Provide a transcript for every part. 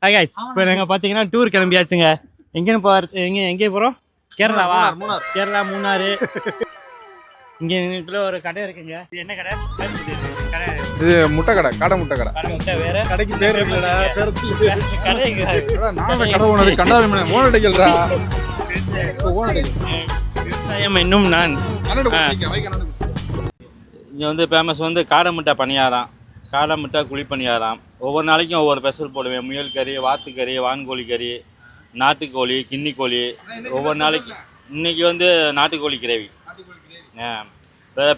Hi guys, இப்போ நாங்கள் பார்த்தீங்கன்னா டூர் கிளம்பியாச்சுங்க. எங்கேன்னு எங்கே போகிறோம்? கேரளாவா? கேரளா மூணாறு. இங்கே எங்களுக்குள்ள ஒரு கடை இருக்குங்க. இது என்ன கடை? கடை இது முட்டை கடை, கடை முட்டை கடை. கடை முட்டை வேற கடைக்கு பேர் இல்லடா, கடை கடை ஓனர் கண்டாவே ஓனர் அடிக்கலடா. விவசாயம் இன்னும் நான். இங்கே வந்து ஃபேமஸ் வந்து காடை முட்டை பணியாரம், காடை முட்டை குழி பணியாரம். ஒவ்வொரு நாளைக்கும் ஒவ்வொரு ஸ்பெஷல் போடுவேன். முயல் கறி, வாத்துக்கறி, வான்கோழி கறி, நாட்டுக்கோழி, கிண்ணி கோழி. ஒவ்வொரு நாளைக்கு இன்றைக்கி வந்து நாட்டுக்கோழி கிரேவி.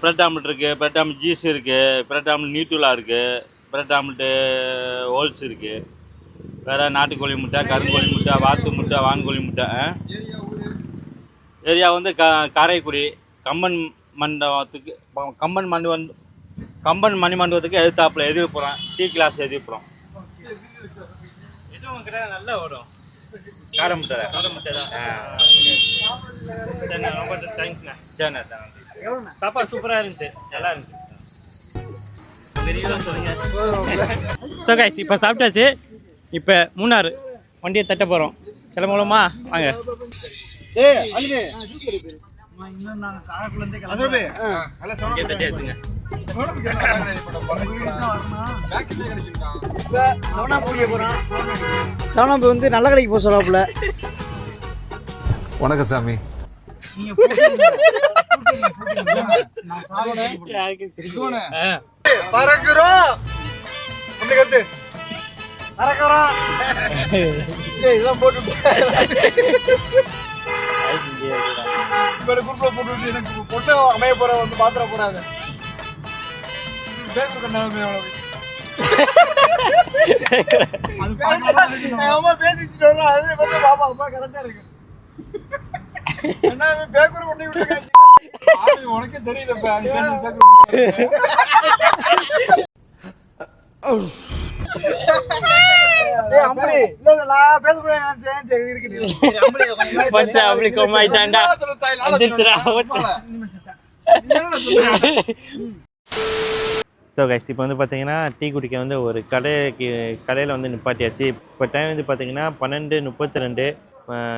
பிரெட் ஆம்லெட் இருக்குது, பிரெட் ஆம்லெட் ஜீஸ் இருக்குது, பிரெட் ஆம்லெட் நீட்டுலா இருக்குது, பிரெட் ஆம்லெட்டு ஹோல்ஸ் இருக்குது. வேறு நாட்டுக்கோழி முட்டை, கருங்கோழி முட்டை, வாத்து முட்டை, வான்கோழி முட்டை. ஏரியா வந்து காரைக்குடி கம்பன் மண்டபத்துக்கு, கம்பன் மணி மண்டபத்துக்கு எதிர்த்தாப்புல எதிர்ப்புறோம். Tea glass எதிர்ப்புறோம். நல்லா ஓடும். காரை முட்டை தான். ரொம்ப தேங்க்ஸ்ண்ணா. சரிண்ணா. சாப்பாடு சூப்பராக இருந்துச்சு, நல்லா இருந்துச்சு. ஸோ கைஸ், இப்போ சாப்பிட்டாச்சு. இப்போ மூணாறு வண்டியை தட்ட போகிறோம். கிளம்பலாமா? வாங்க. சவனாம்பு வந்து நல்ல கடைக்கு போக சொல்லாப்புல. வணக்கம் சாமி. பறக்குறோம் அப்படி கத்து பறக்குறோம். இதெல்லாம் போட்டு குரூப்ல போட்டு எனக்கு பொண்ணு அமைய போற வந்து பாத்திர போறாங்க. அம்மா பேசிட்டு அது வந்து பாப்பா அம்மா கரெக்டா இருக்கு. என்ன பேக்கூர் கொண்டு விட்டு உனக்கே தெரியுது. ஸோ கைஸ், இப்போ வந்து பார்த்தீங்கன்னா டீ குடிக்க வந்து ஒரு கடையில் வந்து நிப்பாட்டியாச்சு. இப்போ டைம் வந்து பார்த்தீங்கன்னா 12:32.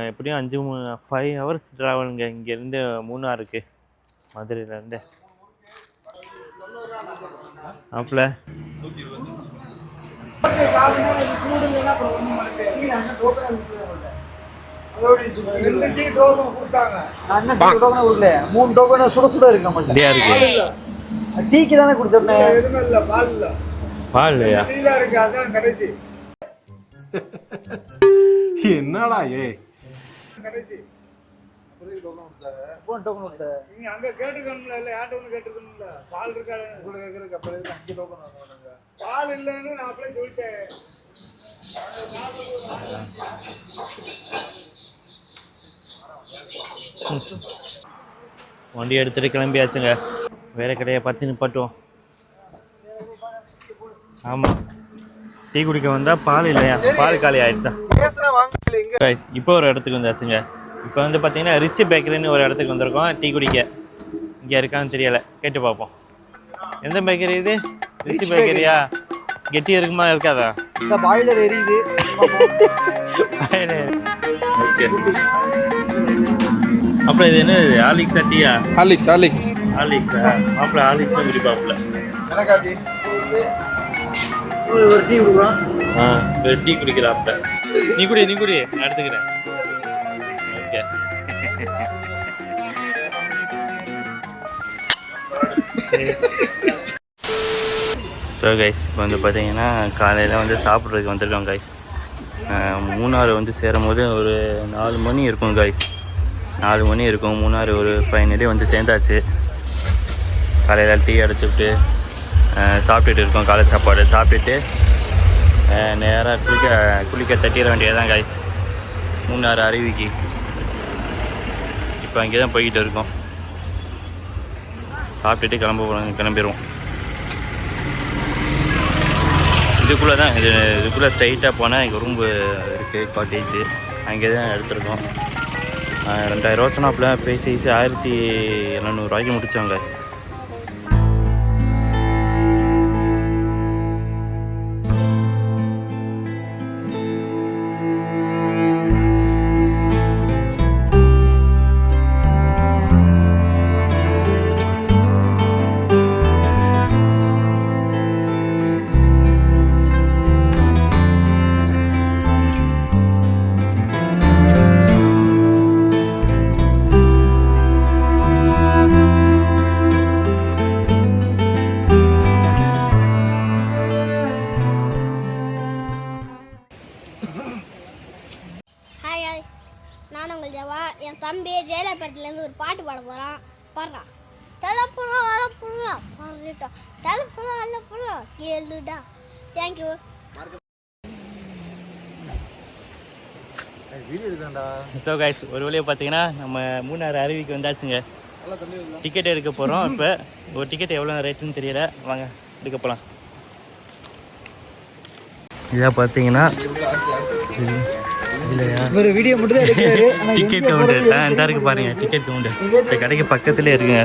எப்படியும் 5 ஹவர்ஸ் ட்ராவலுங்க இங்கேருந்து மூணாருக்கு, மதுரையிலேருந்து. அப்பல மூணு டோக்கன் சுட சுட இருக்கு. டீக்கு தானே குடிச்சேன். பால் இல்லையா? என்னடா ஏ அங்க கேட்டுக்கணும்ல, இல்ல யார்ட்ட வந்து கேட்டுக்கணும்ல. பால் இருக்கா கூட கேட்கறதுக்கு அப்புறம் 5 டோக்கன் பால் இல்லைன்னு நான் அப்படியே சொல்லிட்டேன். வண்டி எடுத்துகிட்டு கிளம்பியாச்சுங்க. வேறு கடையை பார்த்து நிப்பாட்டுவோம். ஆமாம், டீ குடிக்க வந்தால் பால் இல்லையா? பால் காலி ஆயிடுச்சா? இப்போ ஒரு இடத்துக்கு வந்தாச்சுங்க. இப்போ வந்து பார்த்தீங்கன்னா ரிச் பேக்கரின்னு ஒரு இடத்துக்கு வந்திருக்கோம் டீ குடிக்க. இங்கே இருக்கான்னு தெரியலை, கேட்டு பார்ப்போம். எந்த பேக்கரி இது? ரிச் பேக்கரியா? கெட்டி இருக்குமா இருக்காதா? இந்த பாய்லர் எரியுது. ஓகே. அப்புறம் இது என்ன? ஹார்லிக்ஸா டீயா? ஹார்லிக்ஸா? மாப்பிள்ள ஹார்லிக்ஸ் தான் குடிப்பாப்புல. ஒரு டீ குடிக்கிறோம். ஒரு டீ குடிக்கிறாப்புல. நீ குடி நான் எடுத்துக்கிறேன். ஓகே. ஸோ கைஸ், இப்போ வந்து பார்த்தீங்கன்னா காலையில் வந்து சாப்பிட்றதுக்கு வந்திருக்கோம் கைஸ். மூணாறு வந்து சேரும் போது ஒரு 4 மணி இருக்கும் கைஸ். 4 மணி இருக்கும். மூணாறு ஒரு ஃபைனலி வந்து சேர்ந்தாச்சு. காலையில் டீ அடிச்சுவிட்டு சாப்பிட்டுட்டு இருக்கோம். காலை சாப்பாடு சாப்பிட்டுட்டு நேராக குளிக்க தட்டிட வேண்டியதுதான் கைஸ். மூணாறு அருவிக்கு இப்போ அங்கே தான் போய்கிட்டு இருக்கோம். சாப்பிட்டுட்டு கிளம்பிடுவோம். இதுக்குள்ளே ஸ்ட்ரைட்டாக போனால் எங்கள் ரூம் இருக்குது, காட்டேஜ். அங்கே தான் எடுத்துருக்கோம். 2000 ரூபா சொன்னாப்புல பேசி 1700 ரூபாய்க்கு முடித்தோங்க. ஹாய் guys, நான் உங்கள் தேவா. என் தம்பி ஜெயலலிதாலேருந்து ஒரு பாட்டு பாட போகிறான். பாடுறான். தலைப்புறா அலப்புறா பாடுறா, தலைப்புறா அலப்புறா கேளுடா. தேங்க்யூ. ஸோ கைஸ், ஒரு வழியாக பார்த்தீங்கன்னா நம்ம மூணாறு அருவிக்கு வந்தாச்சுங்க. டிக்கெட் எடுக்க போகிறோம். இப்போ ஒரு டிக்கெட் எவ்வளோ ரேட்டுன்னு தெரியல, வாங்க எடுக்க போகலாம். இதாக பார்த்தீங்கன்னா ஒரு வீடியோ மட்டும் தான் எடுக்கிறாரு. டிக்கெட் கவுண்டர் இந்த இருக்கு பாருங்க, டிக்கெட் கவுண்டர் இந்த கடைக்கு பக்கத்துலேயே இருக்குங்க.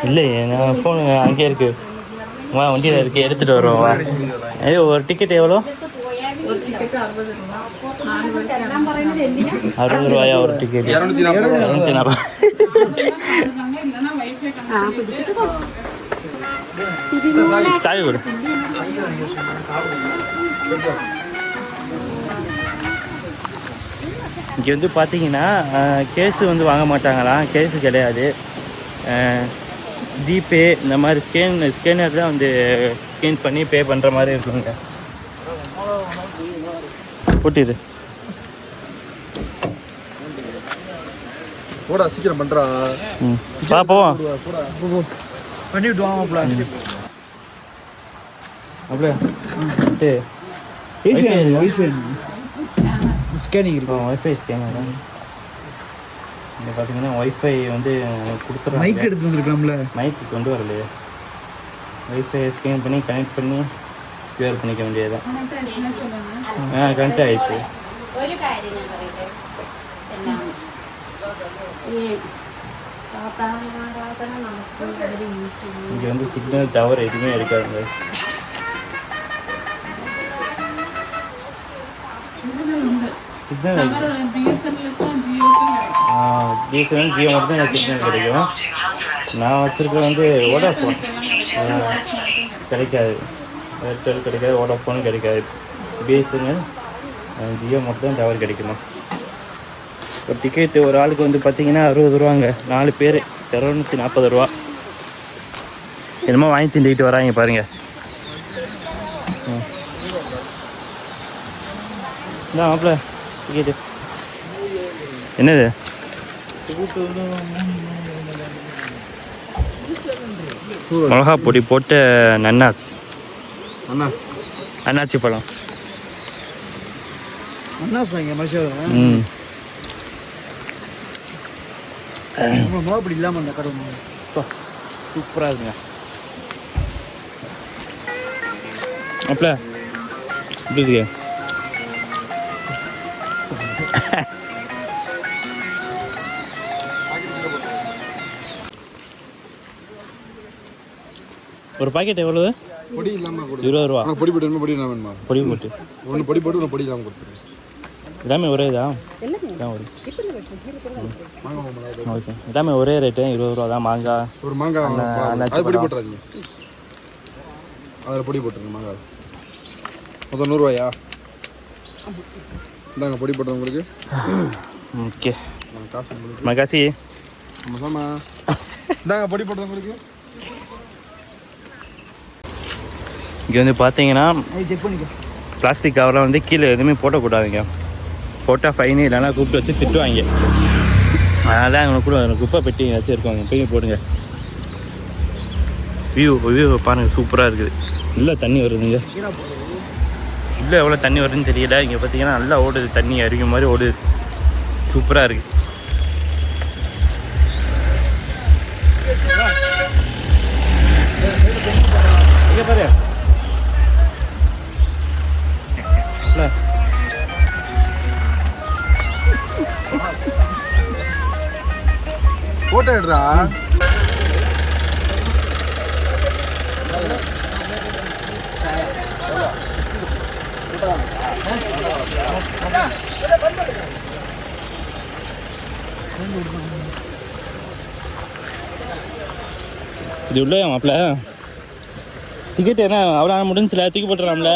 இல்லையே, நான் ஃபோன் அங்கேயே இருக்கு. வா, வண்டியில் இருக்கு, எடுத்துகிட்டு வருவோம். வா. ஐயோ, ஒரு டிக்கெட் எவ்வளோ? 60 ரூபாயா ஒரு டிக்கெட்? 240. சாவி விடு. இங்கே வந்து பார்த்தீங்கன்னா கேஸு வந்து வாங்க மாட்டாங்களாம். கேஸு கிடையாது, ஜிபே இந்த மாதிரி ஸ்கேனர் தான் வந்து ஸ்கேன் பண்ணி பே பண்ணுற மாதிரி இருக்குங்க. போட்டிது போடா, சீக்கிரம் பண்றா. போவோம் பண்ணிவிட்டு வாங்க. அப்படியே ஸ்கேனிங் இருக்கு. ஒய்ஃபை ஸ்கேனர் தான். இங்கே பார்த்தீங்கன்னா ஒய்ஃபை வந்து கொடுத்துருவாங்க. மைக் எடுத்து வந்துருக்கலாம்ல. மைக்கு கொண்டு வரலையே. ஒய்ஃபை ஸ்கேன் பண்ணி கனெக்ட் பண்ணி க்யூஆர் பண்ணிக்க வேண்டியது. கனெக்ட் ஆகிடுச்சு. இங்கே வந்து சிக்னல் டவர் எதுவுமே எடுக்காதுங்க. சிக்னல் பிஎஸ்என்எல் ஜியோ மட்டும் தான் சிக்னல் கிடைக்கும். நான் வச்சுருக்க வந்து வோடாஃபோன் கிடைக்காது, ஏர்டெல் கிடைக்காது, வோடாஃபோன் கிடைக்காது. பிஎஸ்என்எல் ஜியோ மட்டும் தான் டவர் கிடைக்குமா. ஒரு டிக்கெட்டு ஒரு ஆளுக்கு வந்து பார்த்தீங்கன்னா 60 ரூபாங்க. 4 பேர் 240 ரூபா. என்னமோ வாங்கி திண்டிக்கிட்டு வராங்க பாருங்கள். இதான் மாப்பிள்ள டிக்கெட்டு. என்னது? மிளகா பொடி போட்ட அன்னாச்சி பழம். அப்படி இல்லாமல் அந்த கடை சூப்பராக இருக்குங்க. அப்பல எப்படி இருக்கு? ஒரு பாக்கெட் எவ்வளவு? பொடி இல்லாமல் 20 ரூபா. பொடி போட்டு பொடி இல்லாமல் வேணுமா? பொடி போட்டு ஒன்று பொடி போட்டு ஒன்று பொடி இல்லாமல் கொடுத்துருங்க. எல்லாமே ஒரே இதா? ஓகே, எல்லாமே ஒரே ரேட்டு 20 ரூபா தான். மாங்காய் ஒரு மாங்காய் அது பொடி போட்டுறாதீங்க, அதில் பொடி போட்டுருங்க. மாங்காய் மொத்தம் 100 ரூபாயா? இந்தாங்க பொடி போட்டது உங்களுக்கு. ஓகே, காசு உங்களுக்கு. மகாசி இந்தாங்க பொடி போட்டது உங்களுக்கு. இங்கே வந்து பார்த்தீங்கன்னா பிளாஸ்டிக் கவரெலாம் வந்து கீழே எதுவுமே போட்டக்கூடாதுங்க. போட்டால் ஃபைனு, இல்லைனா கூப்பிட்டு வச்சு திட்டுவாங்க. அதனால் அங்கே கூட குப்பை பெட்டி வச்சுருக்கோங்க, போய் போடுங்க. வியூ பாருங்கள், சூப்பராக இருக்குது. நல்லா தண்ணி வருதுங்க. இல்லை எவ்வளோ தண்ணி வருதுன்னு தெரியல. இங்கே பார்த்தீங்கன்னா நல்லா ஓடுது தண்ணி, அருவி மாதிரி ஓடுது. சூப்பராக இருக்குது. இங்கே பாரு போட்டோ எடுறா. இது உள்ள மாப்பிள்ள டிக்கெட் என்ன அவ்வளோ முடிஞ்சில, தூக்கி போட்டுடலாம்ல.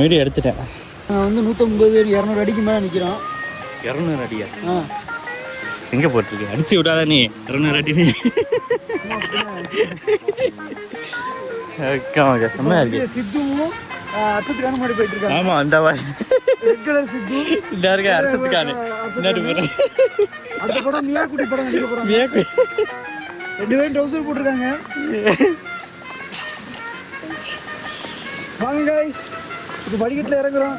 வீடியோ எடுத்துட்டேன். நான் வந்து 150 200 அடிக்கு மேலே நிற்கிறோம். 200 அடியா? எங்கே போட்டிருக்கேன் அடிச்சு விடாத நீ ரெட்டி செம்மையா இருக்கு. சித்துவும் அர்ஷத்துக்கான முன்னாடி போயிட்டு இருக்காங்க. ஆமா அந்த ரெட் கலர் சித்து இந்த இருக்க அரசத்துக்கான அடுத்த படம் மியாக்குட்டி படம் நடிக்க போறாங்க. ரெண்டு பேரும் ட்ரவுசர் போட்டிருக்காங்க. வாங்க guys, இப்போ படிக்கட்டுல இறங்குறோம்.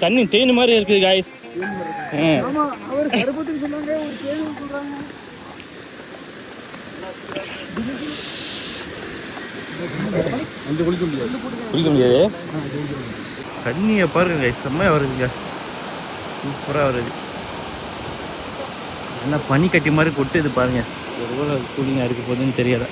தண்ணி தேனு மாதிரி இருக்குது காய்ஸ். ஆமா அவர் சரபத்துன்னு சொன்னாங்க, ஒரு தேனு சொல்றாங்க. அந்த குளிக்க முடியாது. குளிக்க முடியாது. தண்ணியை பாருங்க guys, செம்மையா வருதுங்க, சூப்பராக வருது. என்ன பனி கட்டி மாதிரி கொட்டுது பாருங்க. எவ்வளோ கூலிங்காக இருக்க போகுதுன்னு தெரியலை.